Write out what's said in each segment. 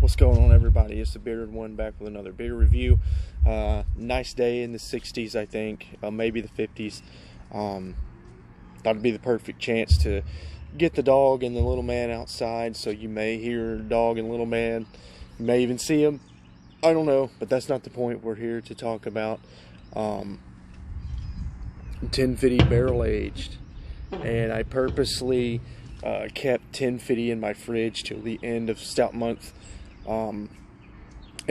What's going on, everybody? It's the Bearded One back with another beer review. Nice day in the 60s, I think, maybe the 50s. Thought it'd be the perfect chance to get the dog and the little man outside, so you may hear dog and little man. You may even see him. I don't know, but that's not the point. We're here to talk about 1050 barrel aged, and I purposely kept 1050 in my fridge till the end of stout month in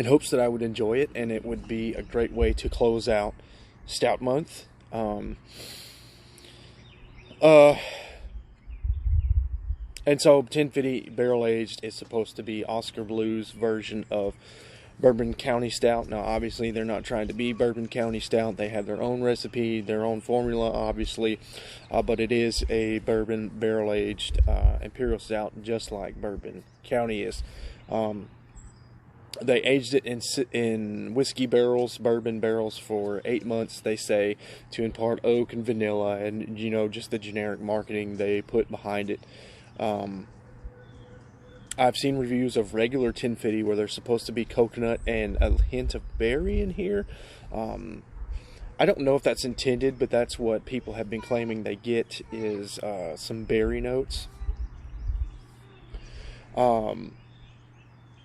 hopes that I would enjoy it and it would be a great way to close out stout month. And so 1050 barrel aged is supposed to be Oskar Blues version of Bourbon County Stout. Now obviously they're not trying to be Bourbon County Stout. They have their own recipe, their own formula, obviously, but it is a bourbon barrel aged imperial stout, just like Bourbon County is. They aged it in whiskey barrels, bourbon barrels, for 8 months, they say, to impart oak and vanilla and, you know, just the generic marketing they put behind it. I've seen reviews of regular 1050 where there's supposed to be coconut and a hint of berry in here. I don't know if that's intended, but that's what people have been claiming they get, is some berry notes.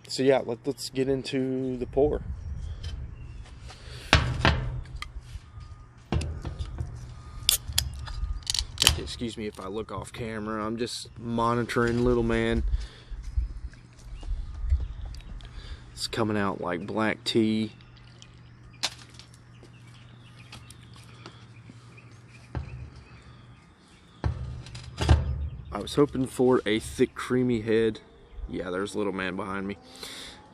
So yeah, let's get into the pour. Excuse me if I look off camera. I'm just monitoring little man. It's coming out like black tea. I was hoping for a thick, creamy head. Yeah, there's little man behind me.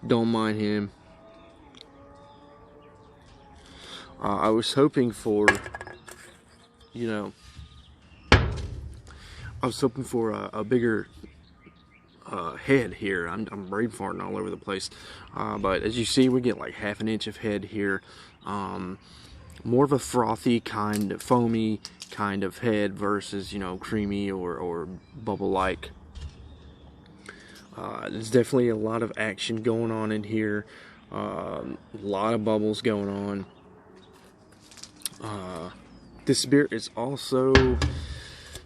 Don't mind him. I was hoping for, you know, I was hoping for a bigger head here. I'm brain farting all over the place. But as you see, we get like half an inch of head here. More of a frothy kind of, foamy kind of head versus, you know, creamy or bubble-like. There's definitely a lot of action going on in here. A lot of bubbles going on. This beer is also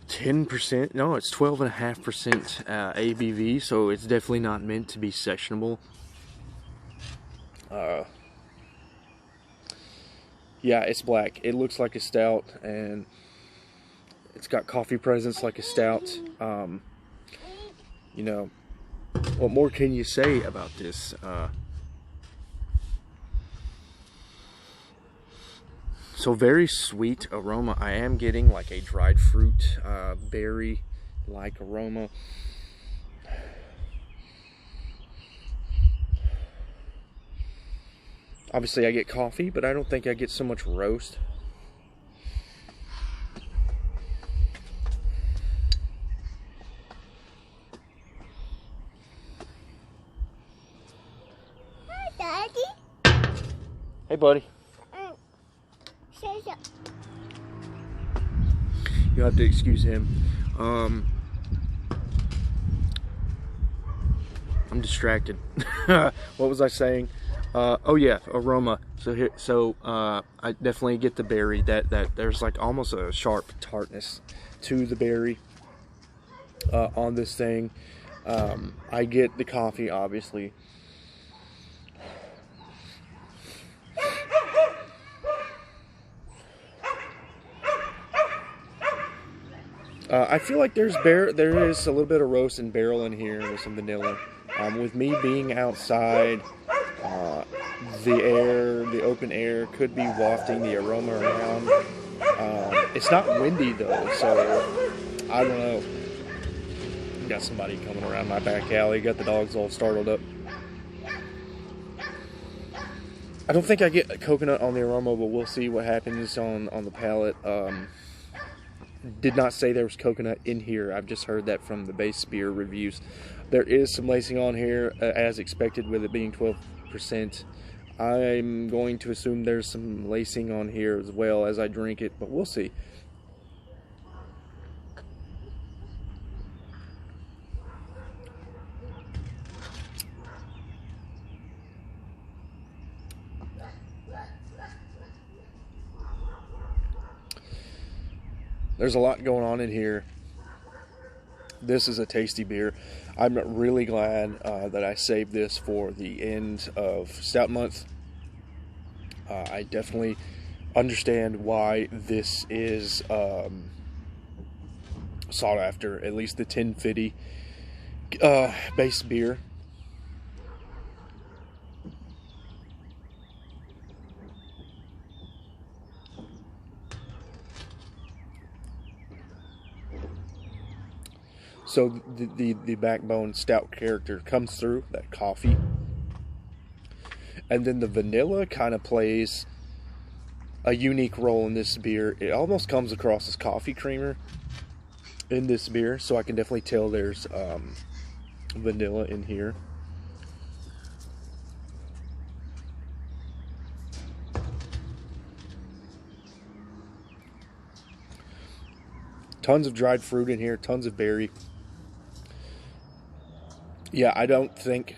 10%, no, it's 12.5% ABV, so it's definitely not meant to be sessionable. Yeah, it's black. It looks like a stout, and it's got coffee presence like a stout. You know, what more can you say about this? So very sweet aroma. I am getting like a dried fruit, berry-like aroma. Obviously I get coffee, but I don't think I get so much roast. Hi, Daddy. Hey, buddy. You'll have to excuse him. I'm distracted. What was I saying? Oh yeah, aroma. So I definitely get the berry. That there's like almost a sharp tartness to the berry on this thing. I get the coffee, obviously. I feel like there is a little bit of roast and barrel in here with some vanilla. With me being outside, the open air could be wafting the aroma around. It's not windy though, so I don't know. Got somebody coming around my back alley. Got the dogs all startled up. I don't think I get coconut on the aroma, but we'll see what happens on the palate. Did not say there was coconut in here. I've just heard that from the base beer reviews. There is some lacing on here, as expected, with it being 12%. I'm going to assume there's some lacing on here as well as I drink it, but we'll see. There's a lot going on in here. This is a tasty beer. I'm really glad that I saved this for the end of Stout Month. I definitely understand why this is sought after, at least the 10 Fidy base beer. So the backbone stout character comes through, that coffee. And then the vanilla kind of plays a unique role in this beer. It almost comes across as coffee creamer in this beer. So I can definitely tell there's vanilla in here. Tons of dried fruit in here, tons of berry. Yeah, I don't think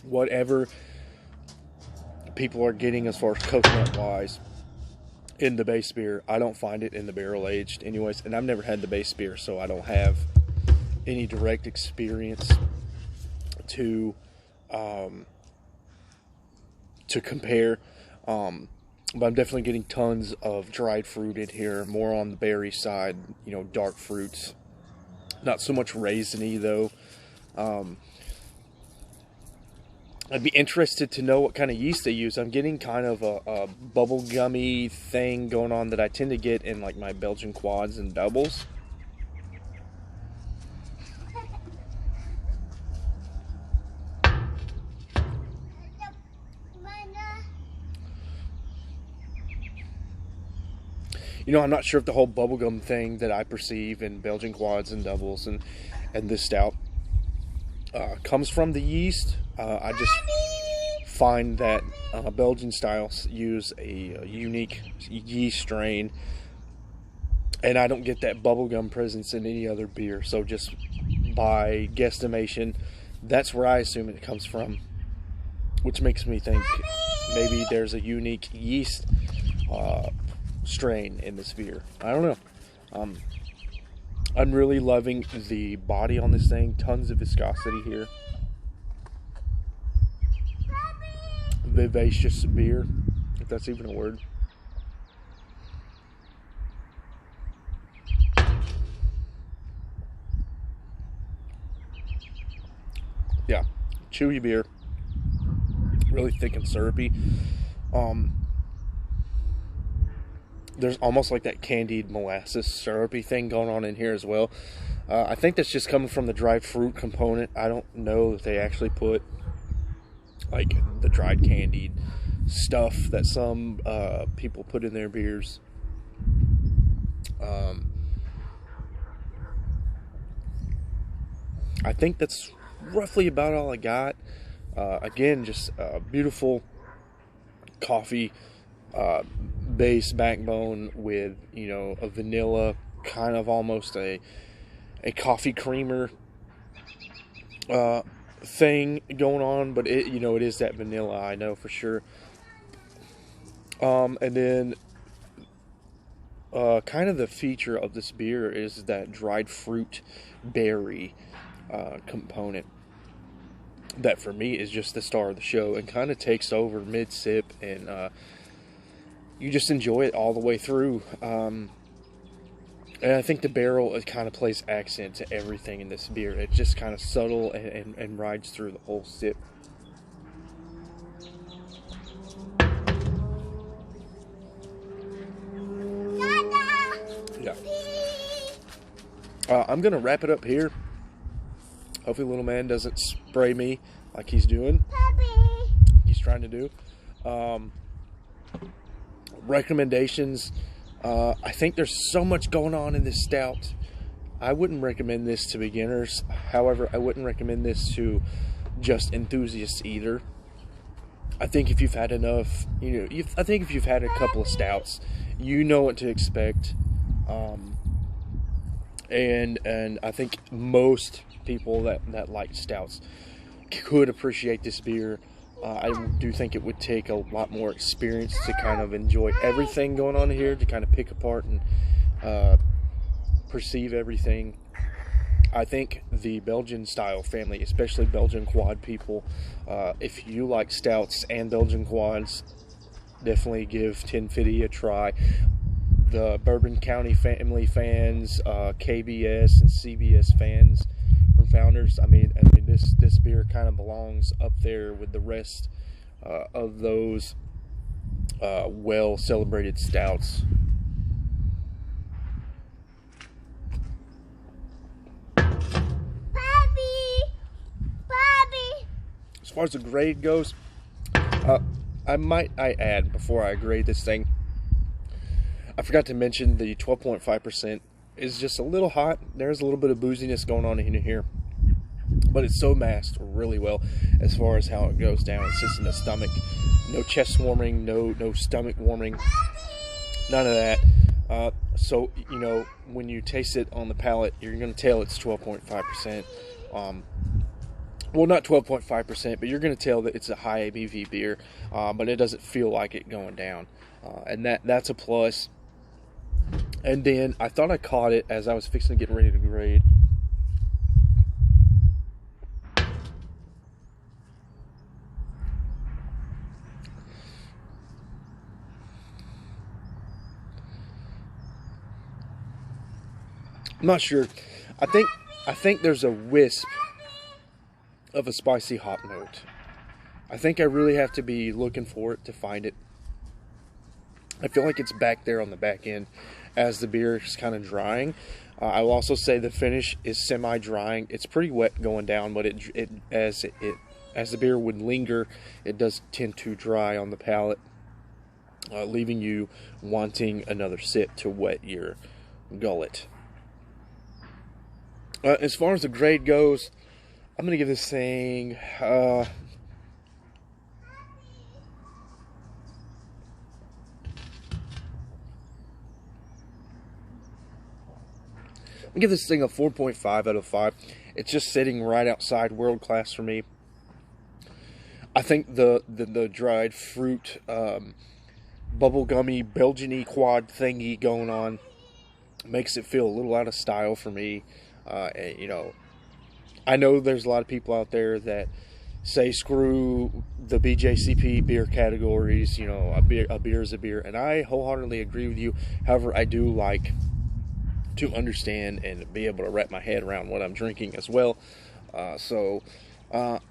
whatever people are getting as far as coconut wise in the base beer, I don't find it in the barrel aged anyways. And I've never had the base beer, so I don't have any direct experience to compare. But I'm definitely getting tons of dried fruit in here, more on the berry side, you know, dark fruits. Not so much raisiny though. I'd be interested to know what kind of yeast they use. I'm getting kind of a bubble gummy thing going on that I tend to get in like my Belgian quads and doubles. You know, I'm not sure if the whole bubblegum thing that I perceive in Belgian quads and doubles and this stout comes from the yeast. I just find that Belgian styles use a unique yeast strain, and I don't get that bubblegum presence in any other beer. So just by guesstimation, that's where I assume it comes from, which makes me think maybe there's a unique yeast strain in this beer. I don't know. I'm really loving the body on this thing. Tons of viscosity here. Vivacious beer, if that's even a word. Yeah, chewy beer. Really thick and syrupy. There's almost like that candied molasses syrupy thing going on in here as well. I think that's just coming from the dried fruit component. I don't know that they actually put like the dried candied stuff that some people put in their beers. I think that's roughly about all I got. Again, just beautiful coffee base backbone with, you know, a vanilla, kind of almost a coffee creamer thing going on, but it, you know, it is that vanilla, I know for sure. And then kind of the feature of this beer is that dried fruit berry component that for me is just the star of the show and kind of takes over mid sip, and you just enjoy it all the way through. And I think the barrel, it kind of plays accent to everything in this beer. It's just kind of subtle and rides through the whole sip. Yeah. I'm going to wrap it up here. Hopefully little man doesn't spray me like he's doing. Puppy. He's trying to do. Recommendations. I think there's so much going on in this stout. I wouldn't recommend this to beginners. However, I wouldn't recommend this to just enthusiasts either. I think if you've had enough, you know, I think if you've had a couple of stouts, you know what to expect. And I think most people that like stouts could appreciate this beer. I do think it would take a lot more experience to kind of enjoy everything going on here, to kind of pick apart and perceive everything. I think the Belgian style family, especially Belgian quad people, if you like stouts and Belgian quads, definitely give 1050 a try. The Bourbon County family fans, KBS and CBS fans from Founders, I mean this beer kind of belongs up there with the rest of those well celebrated stouts. As far as the grade goes, I add before I grade this thing, I forgot to mention the 12.5% is just a little hot. There's a little bit of booziness going on in here, but it's so masked really well as far as how it goes down. It sits in the stomach. No chest warming, no stomach warming, none of that. So, you know, when you taste it on the palate, you're going to tell it's 12.5%. Well, not 12.5%, but you're going to tell that it's a high ABV beer, but it doesn't feel like it going down. And that's a plus. And then I thought I caught it as I was fixing to get ready to grade. I'm not sure. I think there's a wisp of a spicy hop note. I think I really have to be looking for it to find it. I feel like it's back there on the back end as the beer is kind of drying. I will also say the finish is semi-drying. It's pretty wet going down, but as the beer would linger, it does tend to dry on the palate, leaving you wanting another sip to wet your gullet. As far as the grade goes, I'm going to give this thing I'm going to give this thing a 4.5 out of 5. It's just sitting right outside world class for me. I think the dried fruit, bubblegummy, Belgian-y quad thingy going on makes it feel a little out of style for me. You know, I know there's a lot of people out there that say screw the BJCP beer categories, you know, a beer is a beer, and I wholeheartedly agree with you. However, I do like to understand and be able to wrap my head around what I'm drinking as well. So it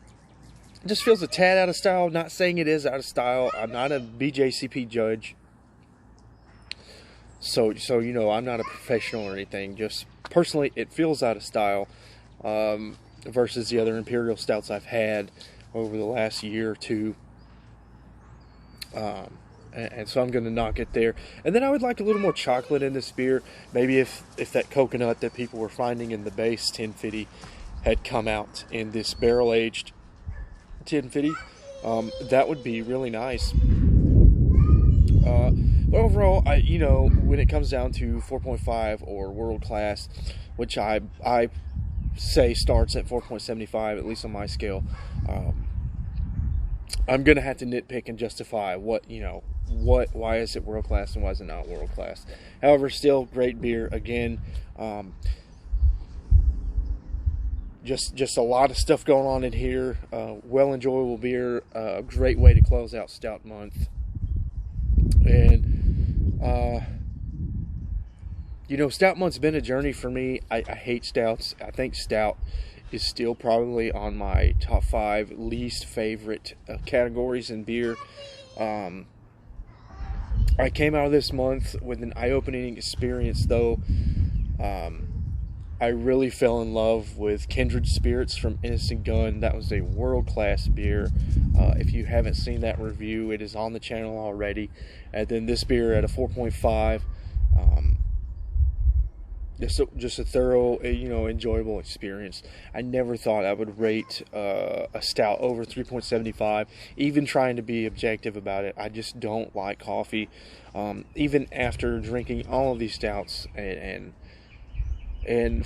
just feels a tad out of style. Not saying it is out of style. I'm not a BJCP judge. So you know, I'm not a professional or anything. Just personally, it feels out of style versus the other Imperial Stouts I've had over the last year or two. And so I'm going to knock it there. And then I would like a little more chocolate in this beer. Maybe if that coconut that people were finding in the base 1050 had come out in this barrel-aged 1050, that would be really nice. But overall, you know, when it comes down to 4.5 or world class, which I say starts at 4.75, at least on my scale, I'm gonna have to nitpick and justify why is it world class and why is it not world class. However, still great beer. Again, just a lot of stuff going on in here. Well enjoyable beer. A great way to close out Stout Month. And you know, Stout Month's been a journey for me. I hate stouts. I think stout is still probably on my top 5 least favorite categories in beer. I came out of this month with an eye-opening experience, though. I really fell in love with Kindred Spirits from Innocent Gun. That was a world-class beer. If you haven't seen that review, it is on the channel already. And then this beer at a 4.5. Just a thorough, you know, enjoyable experience. I never thought I would rate a stout over 3.75, even trying to be objective about it. I just don't like coffee. Even after drinking all of these stouts and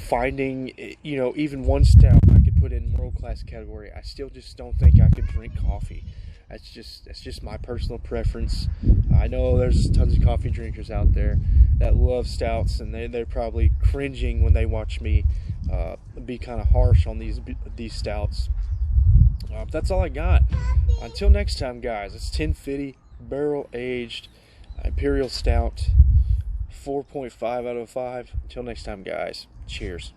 finding, you know, even one stout I could put in world class category. I still just don't think I could drink coffee. That's just my personal preference. I know there's tons of coffee drinkers out there that love stouts, and they're probably cringing when they watch me be kind of harsh on these stouts. That's all I got. Until next time, guys. It's 10 Fidy barrel aged Imperial Stout, 4.5 out of 5. Until next time, guys. Cheers.